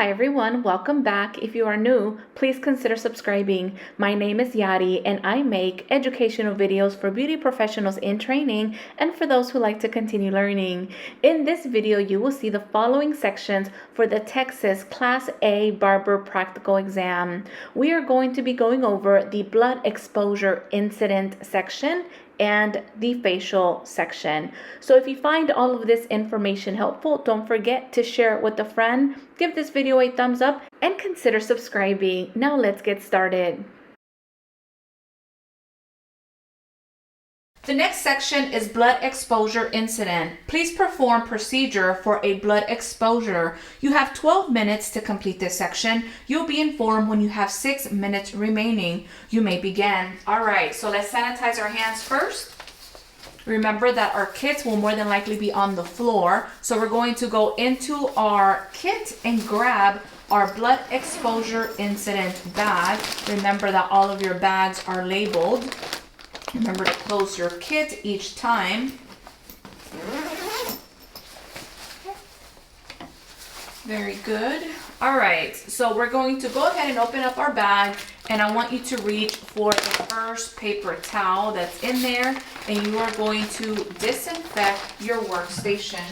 Hi everyone, welcome back. If you are new, please consider subscribing. My name is Yadi and I make educational videos for beauty professionals in training and for those who like to continue learning. In this video, you will see the following sections for the Texas Class A Barber Practical Exam. We are going to be going over the blood exposure incident section and the facial section. So if you find all of this information helpful, don't forget to share it with a friend, give this video a thumbs up, and consider subscribing. Now let's get started. The next section is blood exposure incident. Please perform procedure for a blood exposure. You have 12 minutes to complete this section. You'll be informed when you have 6 minutes remaining. You may begin. All right, so let's sanitize our hands first. Remember that our kits will more than likely be on the floor. So we're going to go into our kit and grab our blood exposure incident bag. Remember that all of your bags are labeled. Remember to close your kit each time. Very good. All right, so we're going to go ahead and open up our bag, and I want you to reach for the first paper towel that's in there, and you are going to disinfect your workstation.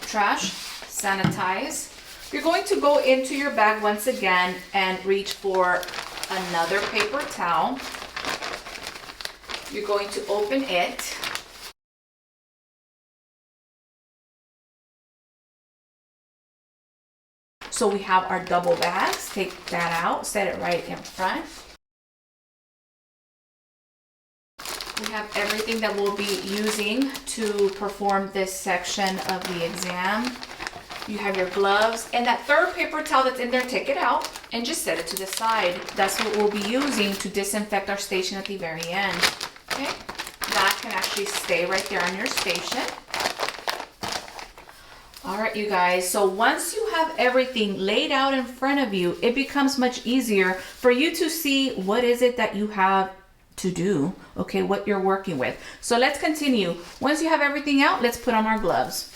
Trash, sanitize. You're going to go into your bag once again and reach for another paper towel. You're going to open it. So we have our double bags. Take that out, set it right in front. We have everything that we'll be using to perform this section of the exam. You have your gloves, and that third paper towel that's in there, take it out and just set it to the side. That's what we'll be using to disinfect our station at the very end. Okay, that can actually stay right there on your station. All right, you guys, so once you have everything laid out in front of you, it becomes much easier for you to see what is it that you have to do, okay, what you're working with. So let's continue. Once you have everything out, let's put on our gloves.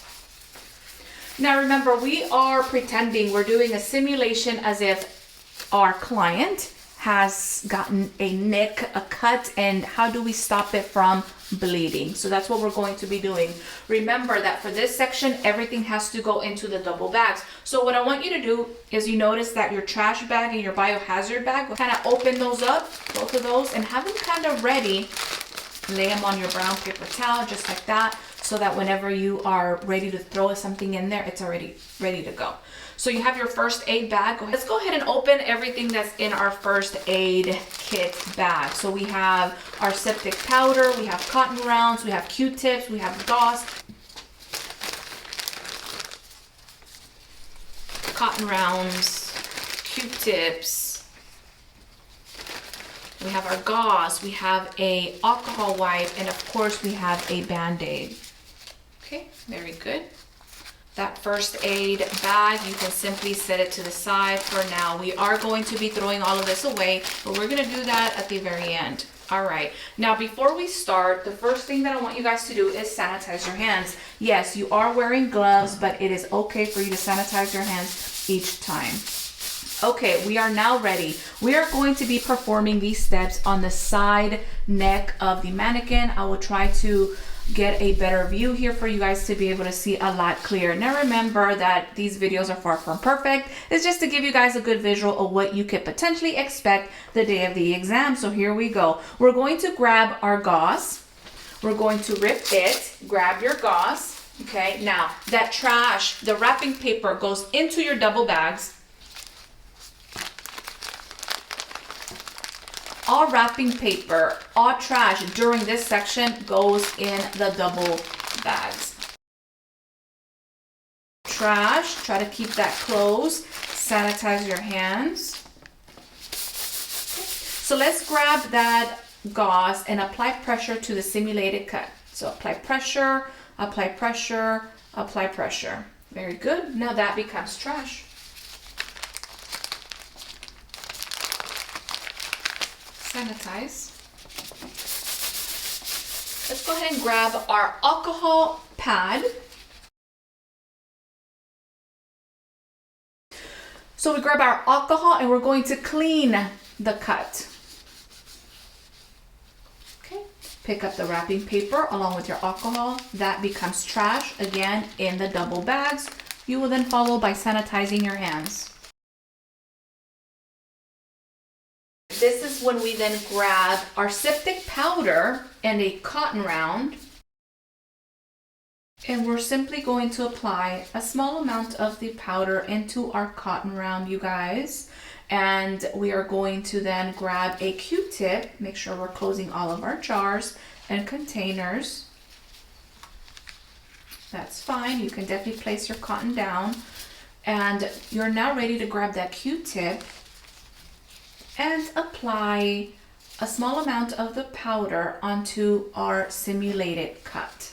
Now remember, we are pretending we're doing a simulation as if our client has gotten a nick, a cut, and how do we stop it from bleeding? So that's what we're going to be doing. Remember that for this section, everything has to go into the double bags. So what I want you to do is, you notice that your trash bag and your biohazard bag, kind of open those up, both of those, and have them kind of ready. Lay them on your brown paper towel, just like that, so that whenever you are ready to throw something in there, it's already ready to go. So you have your first aid bag. Let's go ahead and open everything that's in our first aid kit bag. So we have our septic powder, we have cotton rounds, we have Q-tips, we have gauze. Cotton rounds, Q-tips. We have our gauze, we have a alcohol wipe, and of course we have a Band-Aid. Okay, very good. That first aid bag, you can simply set it to the side for now. We are going to be throwing all of this away, but we're gonna do that at the very end. All right, now before we start, the first thing that I want you guys to do is sanitize your hands. Yes, you are wearing gloves, but it is okay for you to sanitize your hands each time. Okay, we are now ready. We are going to be performing these steps on the side neck of the mannequin. I will try to get a better view here for you guys to be able to see a lot clearer. Now remember that these videos are far from perfect. It's just to give you guys a good visual of what you could potentially expect the day of the exam. So here we go. We're going to grab our gauze. We're going to rip it. Grab your gauze. Okay, now that trash, the wrapping paper goes into your double bags. All wrapping paper, all trash during this section goes in the double bags. Trash, try to keep that closed. Sanitize your hands. So let's grab that gauze and apply pressure to the simulated cut. So apply pressure, apply pressure, apply pressure. Very good. Now that becomes trash. Sanitize. Let's go ahead and grab our alcohol pad. So we grab our alcohol and we're going to clean the cut. Okay, pick up the wrapping paper along with your alcohol. That becomes trash, again, in the double bags. You will then follow by sanitizing your hands. This is when we then grab our septic powder and a cotton round. And we're simply going to apply a small amount of the powder into our cotton round, you guys. And we are going to then grab a Q-tip. Make sure we're closing all of our jars and containers. That's fine. You can definitely place your cotton down. And you're now ready to grab that Q-tip and apply a small amount of the powder onto our simulated cut.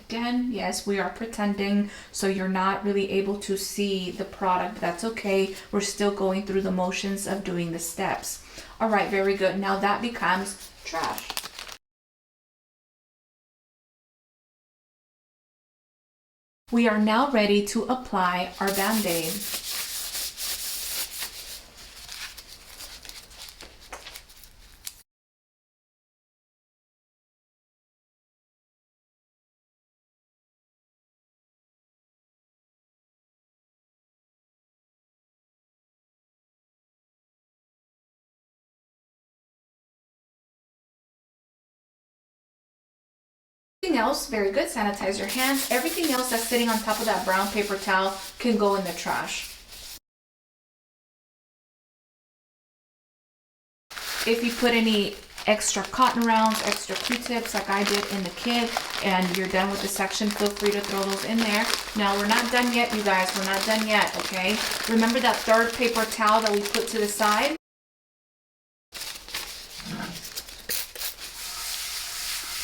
Again, yes, we are pretending, so you're not really able to see the product. That's okay. We're still going through the motions of doing the steps. All right, very good. Now that becomes trash. We are now ready to apply our Band-Aid. Everything else, very good, sanitize your hands. Everything else that's sitting on top of that brown paper towel can go in the trash. If you put any extra cotton rounds, extra Q-tips like I did in the kit, and you're done with the section, feel free to throw those in there. Now we're not done yet, you guys, we're not done yet, okay? Remember that third paper towel that we put to the side?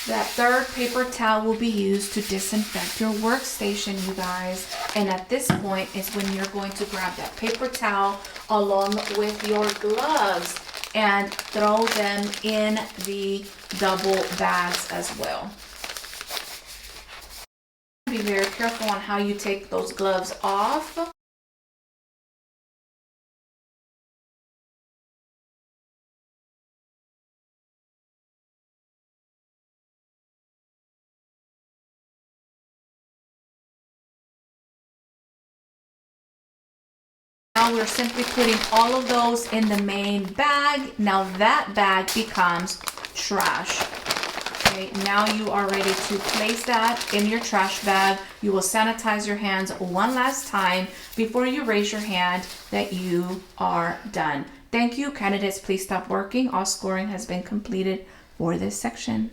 That third paper towel will be used to disinfect your workstation, you guys. And at this point is when you're going to grab that paper towel along with your gloves and throw them in the double bags as well. Be very careful on how you take those gloves off. Now we're simply putting all of those in the main bag. Now that bag becomes trash. Okay, now you are ready to place that in your trash bag. You will sanitize your hands one last time before you raise your hand that you are done. Thank you, candidates. Please stop working. All scoring has been completed for this section.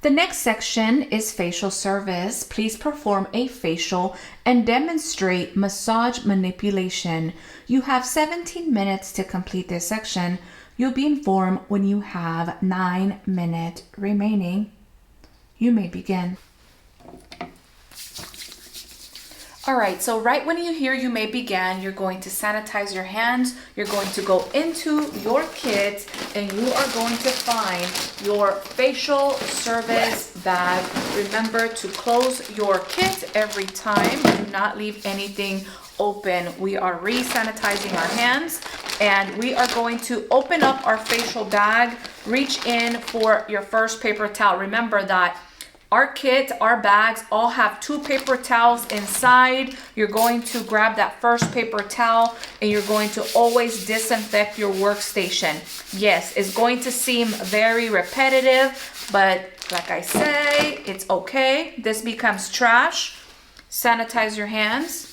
The next section is facial service. Please perform a facial and demonstrate massage manipulation. You have 17 minutes to complete this section. You'll be informed when you have 9 minutes remaining. You may begin. All right, so right when you hear you may begin, you're going to sanitize your hands. You're going to go into your kit and you are going to find your facial service bag. Remember to close your kit every time. Do not leave anything open. We are re-sanitizing our hands and we are going to open up our facial bag. Reach in for your first paper towel. Remember that our kit, our bags all have 2 paper towels inside. You're going to grab that first paper towel and you're going to always disinfect your workstation. Yes, it's going to seem very repetitive, but like I say, it's okay. This becomes trash. Sanitize your hands.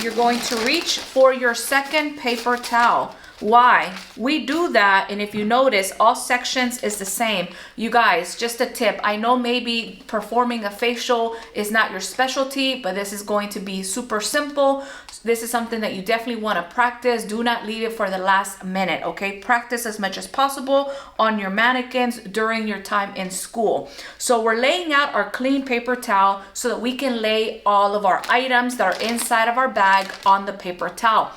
You're going to reach for your second paper towel. Why? We do that, and if you notice, all sections is the same. You guys, just a tip. I know maybe performing a facial is not your specialty, but this is going to be super simple. This is something that you definitely want to practice. Do not leave it for the last minute, okay? Practice as much as possible on your mannequins during your time in school. So we're laying out our clean paper towel so that we can lay all of our items that are inside of our bag on the paper towel.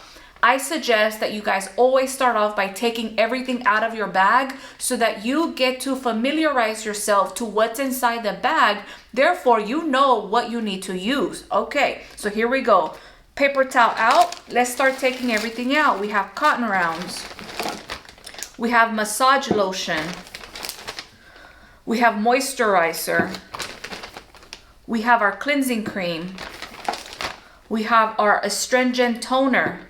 I suggest that you guys always start off by taking everything out of your bag so that you get to familiarize yourself to what's inside the bag. Therefore, you know what you need to use. Okay, so here we go. Paper towel out. Let's start taking everything out. We have cotton rounds. We have massage lotion. We have moisturizer. We have our cleansing cream. We have our astringent toner.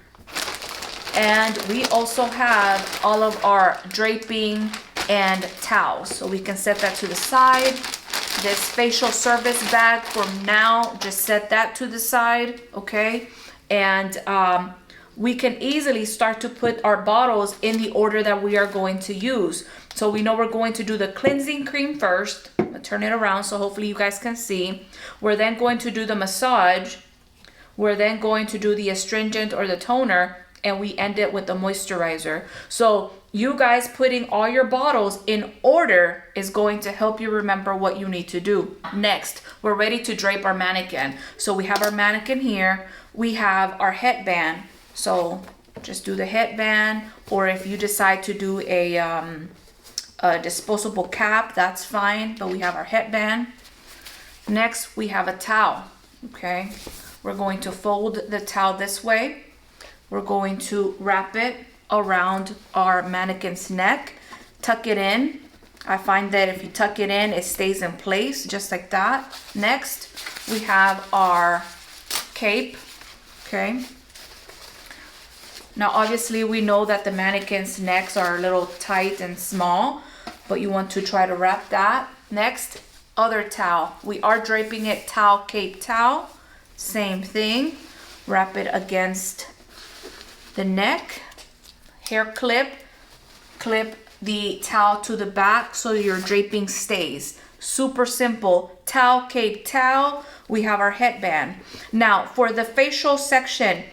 And we also have all of our draping and towels. So we can set that to the side. This facial service bag for now, just set that to the side, okay? And we can easily start to put our bottles in the order that we are going to use. So we know we're going to do the cleansing cream first. I'm gonna turn it around so hopefully you guys can see. We're then going to do the massage. We're then going to do the astringent or the toner, and we end it with the moisturizer. So you guys putting all your bottles in order is going to help you remember what you need to do. Next, we're ready to drape our mannequin. So we have our mannequin here. We have our headband. So just do the headband, or if you decide to do a disposable cap, that's fine, but we have our headband. Next, we have a towel, okay? We're going to fold the towel this way. We're going to wrap it around our mannequin's neck, tuck it in. I find that if you tuck it in, it stays in place just like that. Next, we have our cape, okay? Now, obviously, we know that the mannequin's necks are a little tight and small, but you want to try to wrap that. Next, other towel. We are draping it towel, cape, towel. Same thing. Wrap it against the neck. Hair clip. Clip the towel to the back so your draping stays. Super simple. Towel, cape, towel. We have our headband. Now, for the facial section,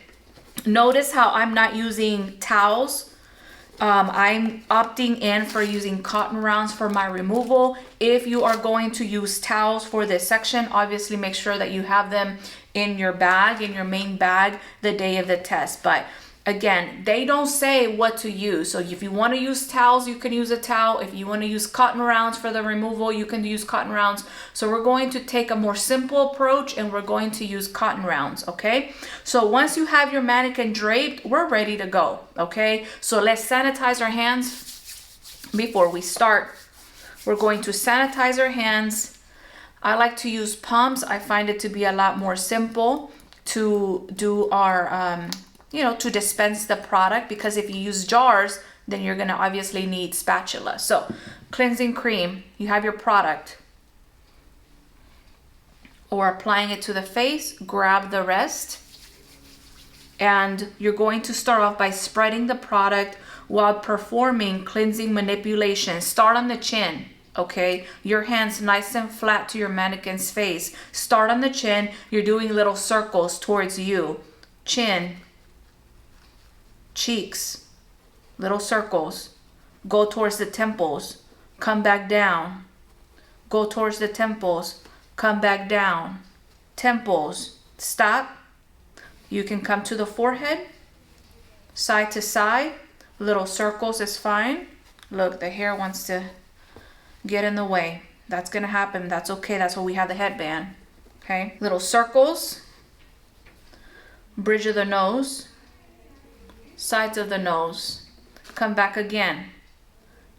notice how I'm not using towels. I'm opting in for using cotton rounds for my removal. If you are going to use towels for this section, obviously make sure that you have them in your bag, in your main bag, the day of the test. But again, they don't say what to use. So if you want to use towels, you can use a towel. If you want to use cotton rounds for the removal, you can use cotton rounds. So we're going to take a more simple approach and we're going to use cotton rounds, okay? So once you have your mannequin draped, we're ready to go, okay? So let's sanitize our hands before we start. We're going to sanitize our hands. I like to use pumps. I find it to be a lot more simple to do our to dispense the product, because if you use jars, then you're gonna obviously need spatula. So cleansing cream, you have your product, or applying it to the face, grab the rest, and you're going to start off by spreading the product while performing cleansing manipulation. Start on the chin, okay? Your hands nice and flat to your mannequin's face. Start on the chin. You're doing little circles towards you. Chin, cheeks, little circles. Go towards the temples, come back down. Go towards the temples, come back down. Temples, stop. You can come to the forehead, side to side. Little circles is fine. Look, the hair wants to get in the way. That's gonna happen, that's okay, that's why we have the headband, okay? Little circles, bridge of the nose, sides of the nose, come back again,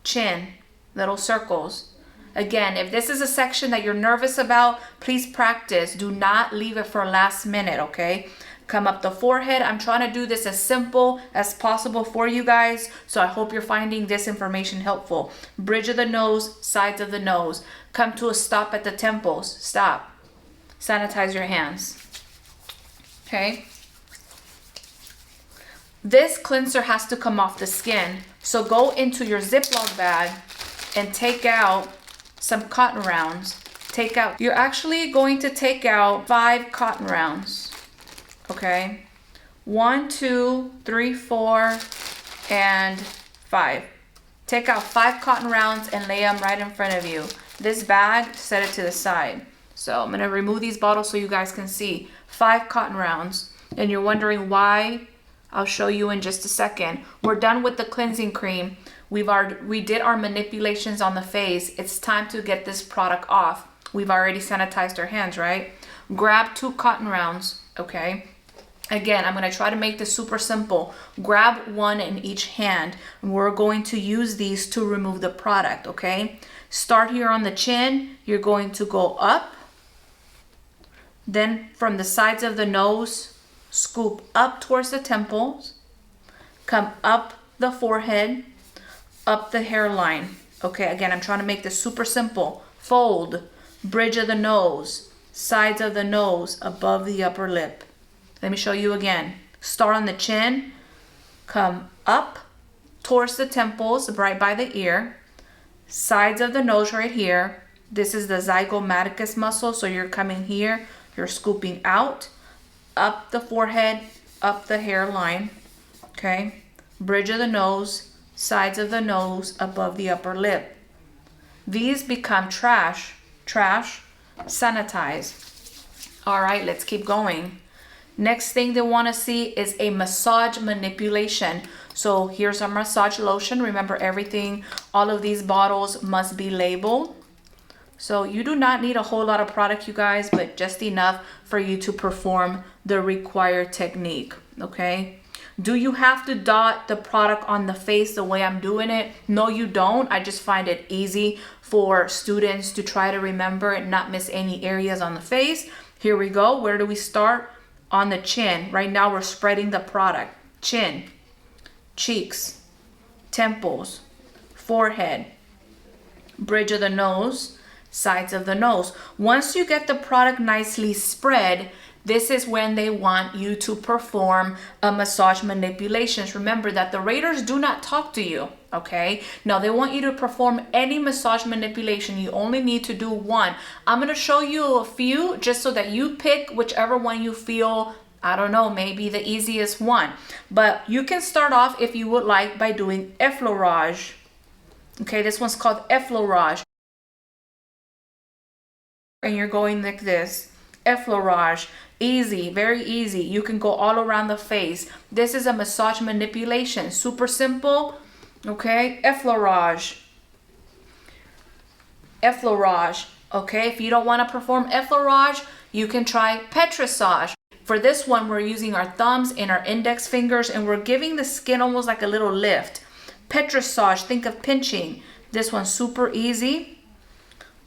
chin, little circles. Again, if this is a section that you're nervous about, please practice. Do not leave it for last minute, okay? Come up the forehead. I'm trying to do this as simple as possible for you guys, so I hope you're finding this information helpful. Bridge of the nose, sides of the nose. Come to a stop at the temples. Stop. Sanitize your hands. Okay? This cleanser has to come off the skin. So go into your Ziploc bag and take out some cotton rounds. You're actually going to take out 5 cotton rounds. Okay. 1, 2, 3, 4, and 5. Take out 5 cotton rounds and lay them right in front of you. This bag, set it to the side. So I'm gonna remove these bottles so you guys can see. 5 cotton rounds. And you're wondering why? I'll show you in just a second. We're done with the cleansing cream. We did our manipulations on the face. It's time to get this product off. We've already sanitized our hands, right? Grab 2 cotton rounds, okay? Again, I'm gonna try to make this super simple. Grab 1 in each hand. And we're going to use these to remove the product, okay? Start here on the chin. You're going to go up. Then from the sides of the nose, scoop up towards the temples. Come up the forehead, up the hairline. Okay, again, I'm trying to make this super simple. Fold, bridge of the nose, sides of the nose, above the upper lip. Let me show you again. Start on the chin, come up towards the temples, right by the ear, sides of the nose right here. This is the zygomaticus muscle, so you're coming here, you're scooping out, up the forehead, up the hairline, okay? Bridge of the nose, sides of the nose, above the upper lip. These become trash, sanitize. All right, let's keep going. Next thing they want to see is a massage manipulation. So here's our massage lotion. Remember everything, all of these bottles must be labeled. So you do not need a whole lot of product, you guys, but just enough for you to perform the required technique, okay? Do you have to dot the product on the face the way I'm doing it? No, you don't. I just find it easy for students to try to remember and not miss any areas on the face. Here we go. Where do we start? On the chin. Right now we're spreading the product. Chin, cheeks, temples, forehead, bridge of the nose, sides of the nose. Once you get the product nicely spread, this is when they want you to perform a massage manipulations. Remember that the raters do not talk to you, okay? Now they want you to perform any massage manipulation. You only need to do one. I'm gonna show you a few just so that you pick whichever one you feel, I don't know, maybe the easiest one. But you can start off, if you would like, by doing effleurage. Okay, this one's called effleurage. And you're going like this. Effleurage. Easy, very easy. You can go all around the face. This is a massage manipulation. Super simple. Okay, effleurage. Effleurage. Okay, if you don't want to perform effleurage, you can try petrissage. For this one, we're using our thumbs and our index fingers, and we're giving the skin almost like a little lift. Petrissage, think of pinching. This one's super easy.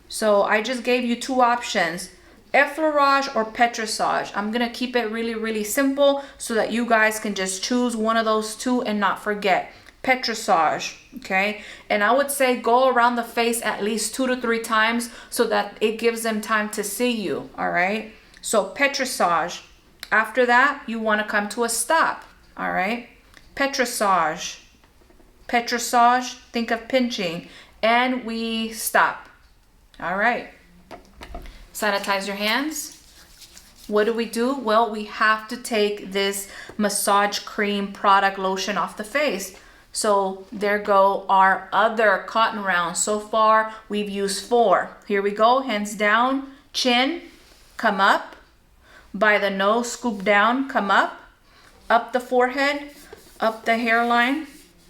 So I just gave you 2 options. Effleurage or petrissage. I'm gonna keep it really, really simple so that you guys can just choose one of those 2 and not forget. Petrissage, okay? And I would say go around the face at least 2 to 3 times so that it gives them time to see you, all right? So petrissage. After that, you wanna come to a stop, all right? Petrissage. Petrissage, think of pinching. And we stop, all right? Sanitize your hands. What do? Well, we have to take this massage cream product lotion off the face. So there go our other cotton rounds. So far, we've used 4. Here we go, hands down, chin, come up. By the nose, scoop down, come up the forehead, up the hairline,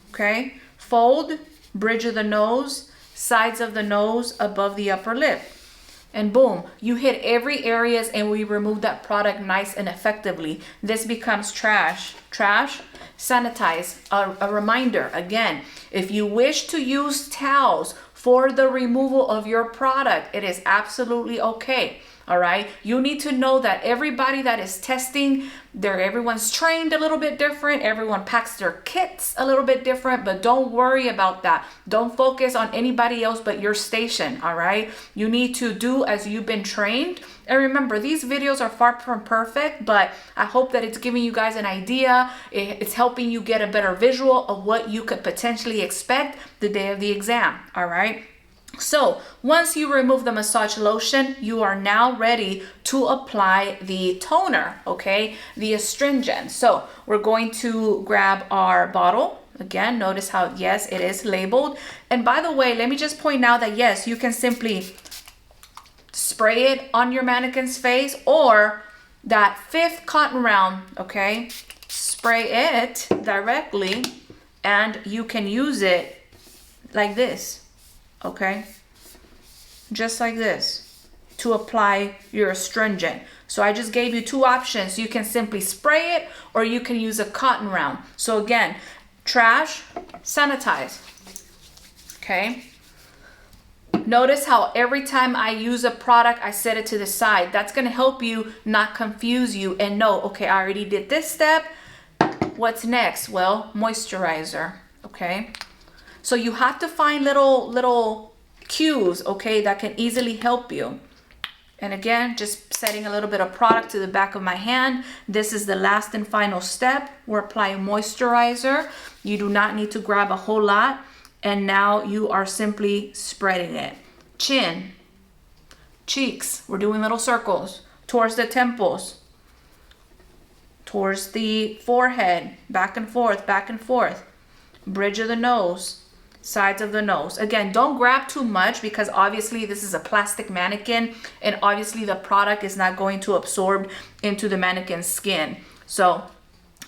okay? Fold, bridge of the nose, sides of the nose, above the upper lip. And boom, you hit every areas and we remove that product nice and effectively. This becomes trash. Sanitize. A reminder, again, if you wish to use towels for the removal of your product, it is absolutely okay. All right. You need to know that everybody that is testing, everyone's trained a little bit different. Everyone packs their kits a little bit different, but don't worry about that. Don't focus on anybody else but your station. All right. You need to do as you've been trained. And remember, these videos are far from perfect, but I hope that it's giving you guys an idea. It's helping you get a better visual of what you could potentially expect the day of the exam. All right. So once you remove the massage lotion, you are now ready to apply the toner, okay, the astringent. So we're going to grab our bottle. Again, notice how, yes, it is labeled. And by the way, let me just point out that, yes, you can simply spray it on your mannequin's face, or that 5th cotton round, okay, spray it directly, and you can use it like this. Okay, just like this to apply your astringent. So I just gave you 2 options. You can simply spray it, or you can use a cotton round. So again, trash, sanitize. Okay. Notice how every time I use a product, I set it to the side. That's going to help you not confuse you and know, okay, I already did this step. What's next? Well, moisturizer. Okay. So you have to find little cues, okay, that can easily help you. And again, just setting a little bit of product to the back of my hand. This is the last and final step. We're applying moisturizer. You do not need to grab a whole lot. And now you are simply spreading it. Chin, cheeks, we're doing little circles towards the temples, towards the forehead, back and forth, bridge of the nose, sides of the nose. Again, don't grab too much, because obviously this is a plastic mannequin and obviously the product is not going to absorb into the mannequin's skin. So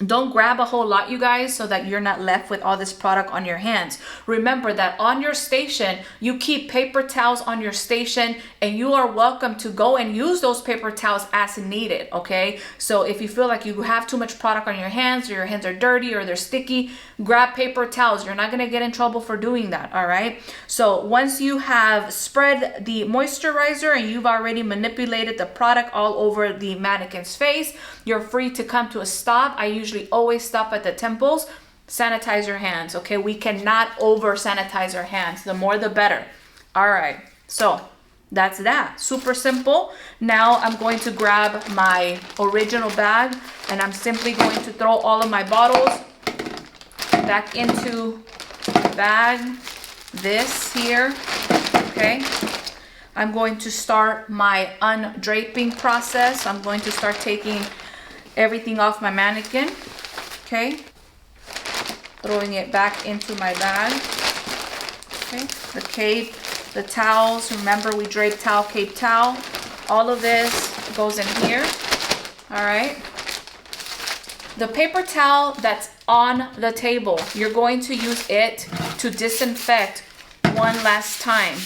don't grab a whole lot, you guys, so that you're not left with all this product on your hands. Remember that on your station, you keep paper towels on your station, and you are welcome to go and use those paper towels as needed, okay? So if you feel like you have too much product on your hands, or your hands are dirty or they're sticky, grab paper towels. You're not gonna get in trouble for doing that, all right? So once you have spread the moisturizer and you've already manipulated the product all over the mannequin's face, you're free to come to a stop. I usually always stop at the temples. Sanitize your hands, okay? We cannot over sanitize our hands. The more the better. All right, so that's that. Super simple. Now I'm going to grab my original bag, and I'm simply going to throw all of my bottles back into the bag. This here, okay? I'm going to start my undraping process. I'm going to start taking everything off my mannequin, okay? Throwing it back into my bag, okay? The cape, the towels, remember we drape towel, cape towel. All of this goes in here, all right? The paper towel that's on the table, you're going to use it to disinfect one last time.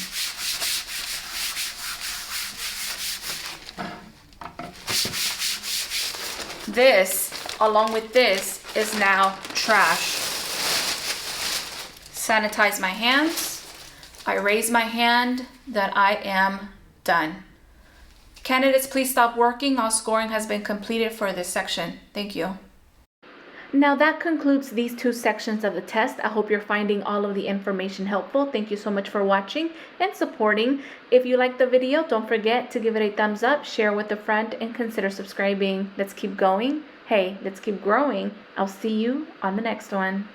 This, along with this, is now trash. Sanitize my hands. I raise my hand that I am done. Candidates, please stop working. All scoring has been completed for this section. Thank you. Now that concludes these 2 sections of the test. I hope you're finding all of the information helpful. Thank you so much for watching and supporting. If you liked the video, don't forget to give it a thumbs up, share with a friend, and consider subscribing. Let's keep going. Hey, let's keep growing. I'll see you on the next one.